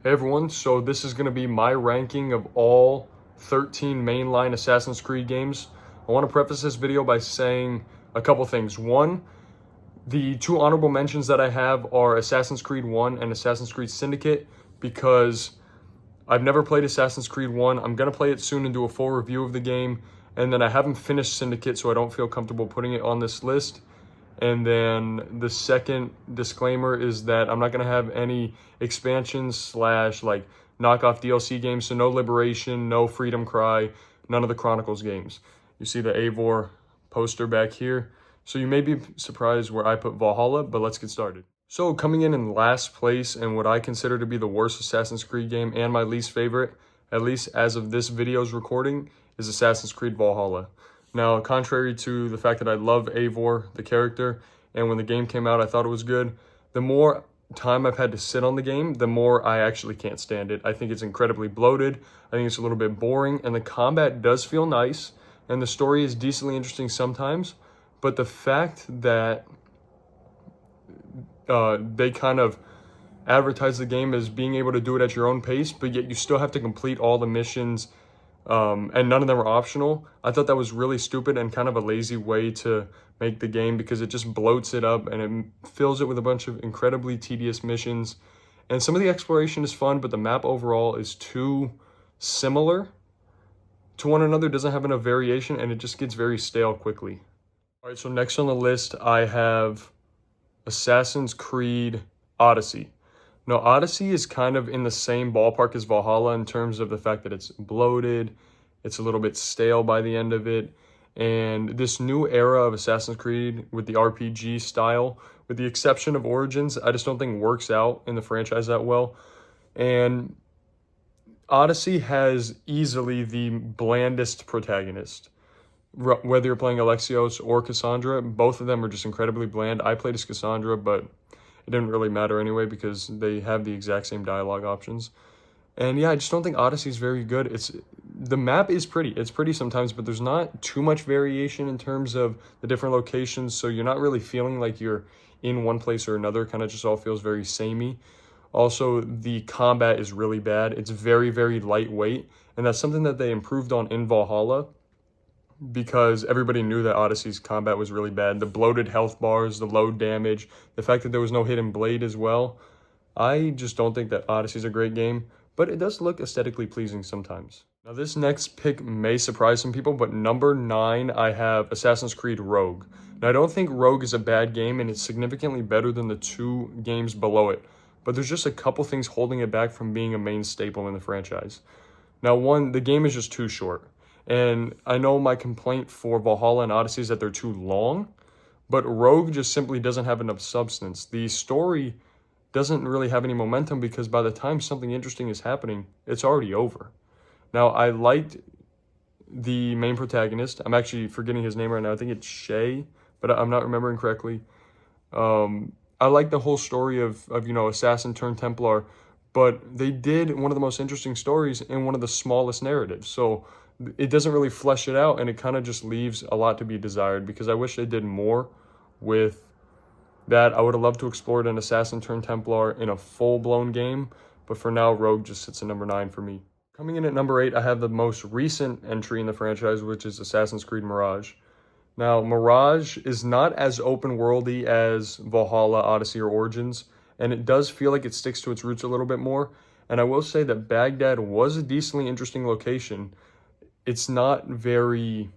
Hey everyone, so this is going to be my ranking of all 13 mainline Assassin's Creed games. I want to preface this video by saying a couple things. One, the two honorable mentions that I have are Assassin's Creed 1 and Assassin's Creed Syndicate because I've never played Assassin's Creed 1. I'm going to play it soon and do a full review of the game. And then I haven't finished Syndicate, so I don't feel comfortable putting it on this list. And then the second disclaimer is that I'm not going to have any expansions slash like knockoff DLC games. So no Liberation, no Freedom Cry, none of the Chronicles games. You see the Eivor poster back here. So you may be surprised where I put Valhalla, but let's get started. So coming in last place and what I consider to be the worst Assassin's Creed game and my least favorite, at least as of this video's recording, is Assassin's Creed Valhalla. Now, contrary to the fact that I love Eivor, the character, and when the game came out, I thought it was good, the more time I've had to sit on the game, the more I actually can't stand it. I think it's incredibly bloated. I think it's a little bit boring, and the combat does feel nice, and the story is decently interesting sometimes, but the fact that they kind of advertise the game as being able to do it at your own pace, but yet you still have to complete all the missions, and none of them are optional. I thought that was really stupid and kind of a lazy way to make the game because it just bloats it up and it fills it with a bunch of incredibly tedious missions. And some of the exploration is fun, but the map overall is too similar to one another, doesn't have enough variation, and it just gets very stale quickly. All right, so next on the list, I have Assassin's Creed Odyssey. Now, Odyssey is kind of in the same ballpark as Valhalla in terms of the fact that it's bloated, it's a little bit stale by the end of it, and this new era of Assassin's Creed with the RPG style, with the exception of Origins, I just don't think works out in the franchise that well. And Odyssey has easily the blandest protagonist. Whether you're playing Alexios or Cassandra, both of them are just incredibly bland. I played as Cassandra, but it didn't really matter anyway because they have the exact same dialogue options. And yeah, I just don't think Odyssey is very good. The map is pretty. It's pretty sometimes, but there's not too much variation in terms of the different locations, so you're not really feeling like you're in one place or another. Kind of just all feels very samey. Also, the combat is really bad. It's very, very lightweight, and that's something that they improved on in Valhalla, because everybody knew that Odyssey's combat was really bad. The bloated health bars, the low damage, the fact that there was no hidden blade as well. I just don't think that Odyssey's a great game, but it does look aesthetically pleasing sometimes. Now this next pick may surprise some people, but number 9, I have Assassin's Creed Rogue. Now I don't think Rogue is a bad game, and it's significantly better than the 2 games below it, but there's just a couple things holding it back from being a main staple in the franchise. Now one, the game is just too short. And I know my complaint for Valhalla and Odyssey is that they're too long, but Rogue just simply doesn't have enough substance. The story doesn't really have any momentum because by the time something interesting is happening, it's already over. Now, I liked the main protagonist. I'm actually forgetting his name right now. I think it's Shay, but I'm not remembering correctly. I like the whole story of assassin turned Templar, but they did one of the most interesting stories in one of the smallest narratives. So it doesn't really flesh it out, and it kind of just leaves a lot to be desired because I wish they did more with that. I would have loved to explore an assassin turned Templar in a full-blown game, but for now, Rogue just sits at number 9 for me. Coming in at number 8, I have the most recent entry in the franchise, which is Assassin's Creed Mirage. Now, Mirage is not as open-worldy as Valhalla, Odyssey, or Origins, and it does feel like it sticks to its roots a little bit more, and I will say that Baghdad was a decently interesting location. It's not very,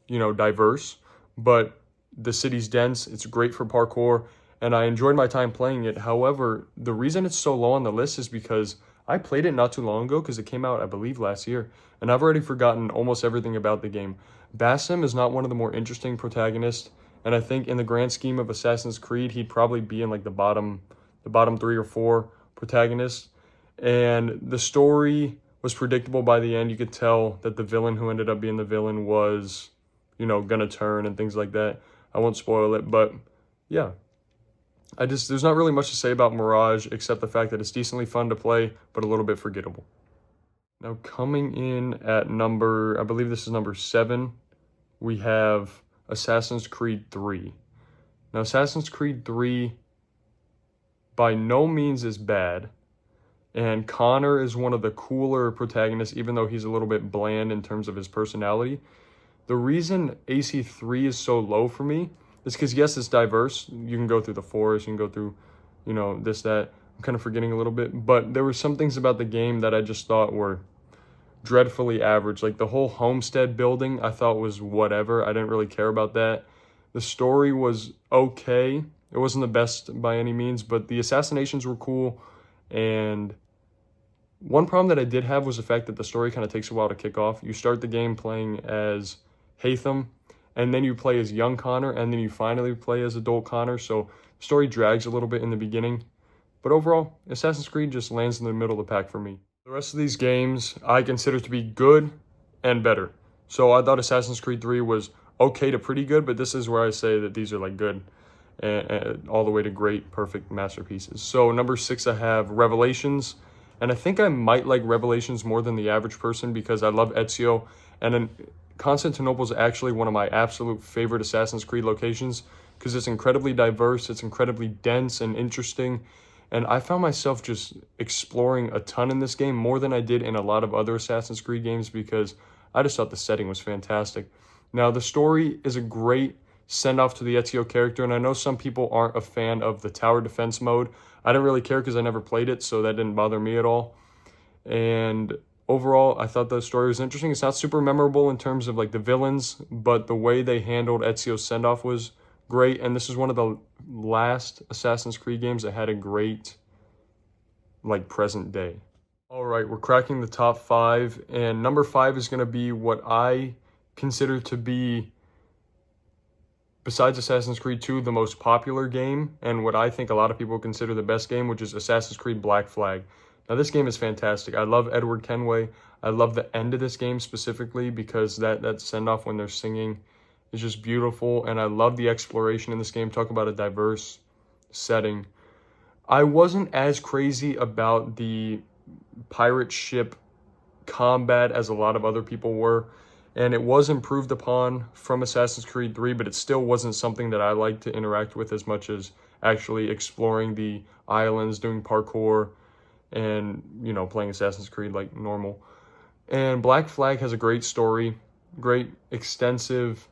diverse, but the city's dense. It's great for parkour, and I enjoyed my time playing it. However, the reason it's so low on the list is because I played it not too long ago because it came out, I believe, last year, and I've already forgotten almost everything about the game. Basim is not one of the more interesting protagonists, and I think in the grand scheme of Assassin's Creed, he'd probably be in like the bottom 3 or 4 protagonists, and the story was predictable by the end. You could tell that the villain who ended up being the villain was, gonna turn and things like that. I won't spoil it, but yeah. There's not really much to say about Mirage except the fact that it's decently fun to play, but a little bit forgettable. Now coming in at I believe this is number 7, we have Assassin's Creed 3. Now Assassin's Creed 3 by no means is bad. And Connor is one of the cooler protagonists, even though he's a little bit bland in terms of his personality. The reason AC3 is so low for me is because, yes, it's diverse. You can go through the forest, you can go through, this, that. I'm kind of forgetting a little bit. But there were some things about the game that I just thought were dreadfully average. Like the whole homestead building, I thought was whatever. I didn't really care about that. The story was okay. It wasn't the best by any means, but the assassinations were cool. And one problem that I did have was the fact that the story kind of takes a while to kick off. You start the game playing as Hatham, and then you play as young Connor, and then you finally play as adult Connor. So the story drags a little bit in the beginning. But overall, Assassin's Creed just lands in the middle of the pack for me. The rest of these games I consider to be good and better. So I thought Assassin's Creed 3 was okay to pretty good, but this is where I say that these are like good and all the way to great, perfect masterpieces. So number 6, I have Revelations. And I think I might like Revelations more than the average person because I love Ezio. And then Constantinople is actually one of my absolute favorite Assassin's Creed locations because it's incredibly diverse, it's incredibly dense and interesting. And I found myself just exploring a ton in this game, more than I did in a lot of other Assassin's Creed games, because I just thought the setting was fantastic. Now, the story is a great send-off to the Ezio character, and I know some people aren't a fan of the tower defense mode. I didn't really care because I never played it, so that didn't bother me at all. And overall, I thought the story was interesting. It's not super memorable in terms of like the villains, but the way they handled Ezio's send-off was great. And this is one of the last Assassin's Creed games that had a great like present day. All right, we're cracking the top 5, and number 5 is going to be what I consider to be, besides Assassin's Creed 2, the most popular game, and what I think a lot of people consider the best game, which is Assassin's Creed Black Flag. Now, this game is fantastic. I love Edward Kenway. I love the end of this game specifically because that send-off when they're singing is just beautiful, and I love the exploration in this game. Talk about a diverse setting. I wasn't as crazy about the pirate ship combat as a lot of other people were, and it was improved upon from Assassin's Creed 3, but it still wasn't something that I liked to interact with as much as actually exploring the islands, doing parkour, and, playing Assassin's Creed like normal. And Black Flag has a great story, great extensive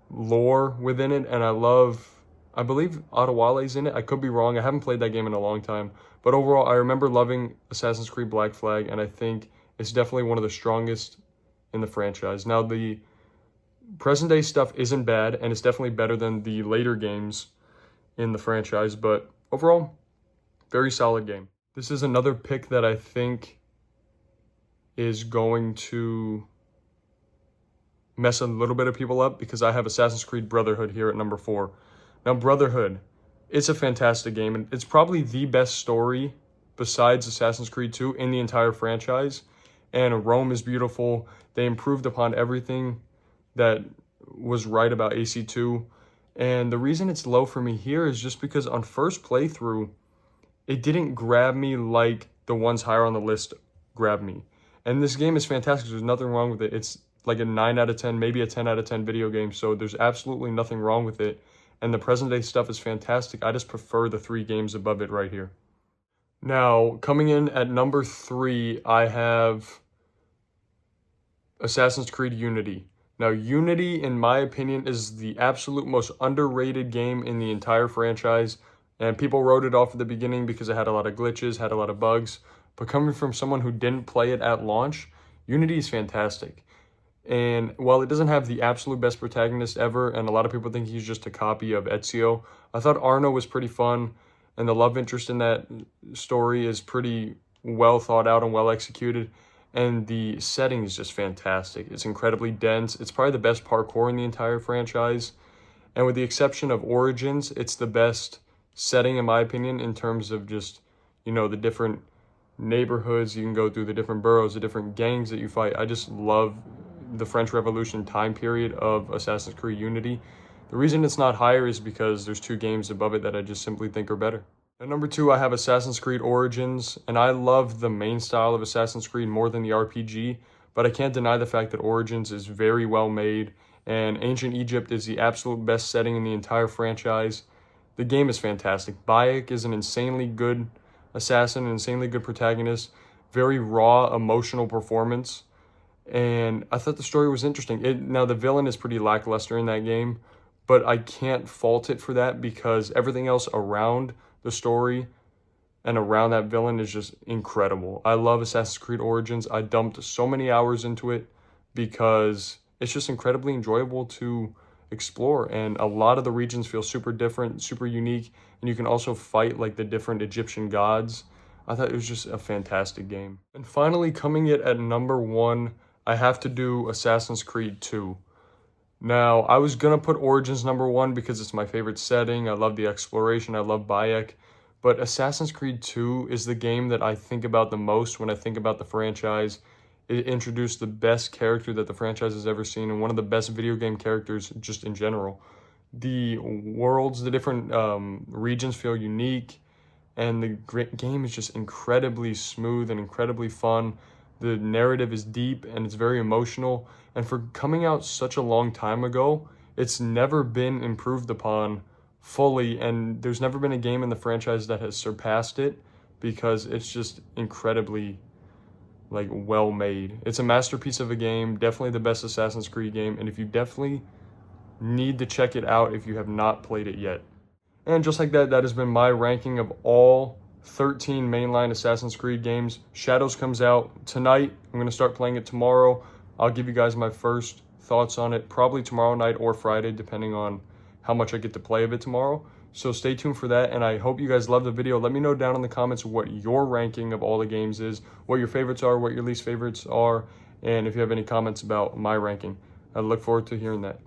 lore within it, and I believe Adewale's in it. I could be wrong. I haven't played that game in a long time. But overall, I remember loving Assassin's Creed Black Flag, and I think it's definitely one of the strongest in the franchise. Now, the present-day stuff isn't bad, and it's definitely better than the later games in the franchise. But overall, very solid game. This is another pick that I think is going to mess a little bit of people up because I have Assassin's Creed Brotherhood here at number 4. Now, Brotherhood, it's a fantastic game, and it's probably the best story besides Assassin's Creed 2 in the entire franchise. And Rome is beautiful. They improved upon everything that was right about AC2. And the reason it's low for me here is just because on first playthrough, it didn't grab me like the ones higher on the list grabbed me. And this game is fantastic. There's nothing wrong with it. It's like a 9 out of 10, maybe a 10 out of 10 video game. So there's absolutely nothing wrong with it. And the present day stuff is fantastic. I just prefer the 3 games above it right here. Now, coming in at number 3, I have Assassin's Creed Unity. Now, Unity, in my opinion, is the absolute most underrated game in the entire franchise. And people wrote it off at the beginning because it had a lot of glitches, had a lot of bugs. But coming from someone who didn't play it at launch, Unity is fantastic. And while it doesn't have the absolute best protagonist ever, and a lot of people think he's just a copy of Ezio, I thought Arno was pretty fun, and the love interest in that story is pretty well thought out and well executed, and the setting is just fantastic. It's incredibly dense. It's probably the best parkour in the entire franchise, and with the exception of Origins, it's the best setting, in my opinion, in terms of just, the different neighborhoods you can go through, the different boroughs, the different gangs that you fight. I just love the French Revolution time period of Assassin's Creed Unity. The reason it's not higher is because there's 2 games above it that I just simply think are better. At number 2, I have Assassin's Creed Origins, and I love the main style of Assassin's Creed more than the RPG, but I can't deny the fact that Origins is very well made, and Ancient Egypt is the absolute best setting in the entire franchise. The game is fantastic. Bayek is an insanely good assassin, an insanely good protagonist, very raw, emotional performance. And I thought the story was interesting. Now, the villain is pretty lackluster in that game, but I can't fault it for that because everything else around the story and around that villain is just incredible. I love Assassin's Creed Origins. I dumped so many hours into it because it's just incredibly enjoyable to explore, and a lot of the regions feel super different, super unique, and you can also fight like the different Egyptian gods. I thought it was just a fantastic game. And finally, coming in at number 1, I have to do Assassin's Creed 2. Now, I was gonna put Origins number 1 because it's my favorite setting. I love the exploration, I love Bayek. But Assassin's Creed 2 is the game that I think about the most when I think about the franchise. It introduced the best character that the franchise has ever seen, and one of the best video game characters just in general. The worlds, the different regions feel unique, and the game is just incredibly smooth and incredibly fun. The narrative is deep and it's very emotional, and for coming out such a long time ago, it's never been improved upon fully, and there's never been a game in the franchise that has surpassed it because it's just incredibly like well made. It's a masterpiece of a game, definitely the best Assassin's Creed game, and if you definitely need to check it out if you have not played it yet. And just like that, that has been my ranking of all 13 mainline Assassin's Creed games. Shadows comes out tonight. I'm going to start playing it tomorrow. I'll give you guys my first thoughts on it probably tomorrow night or Friday, depending on how much I get to play of it tomorrow. So stay tuned for that, and I hope you guys love the video. Let me know down in the comments what your ranking of all the games is, what your favorites are, what your least favorites are, and if you have any comments about my ranking. I look forward to hearing that.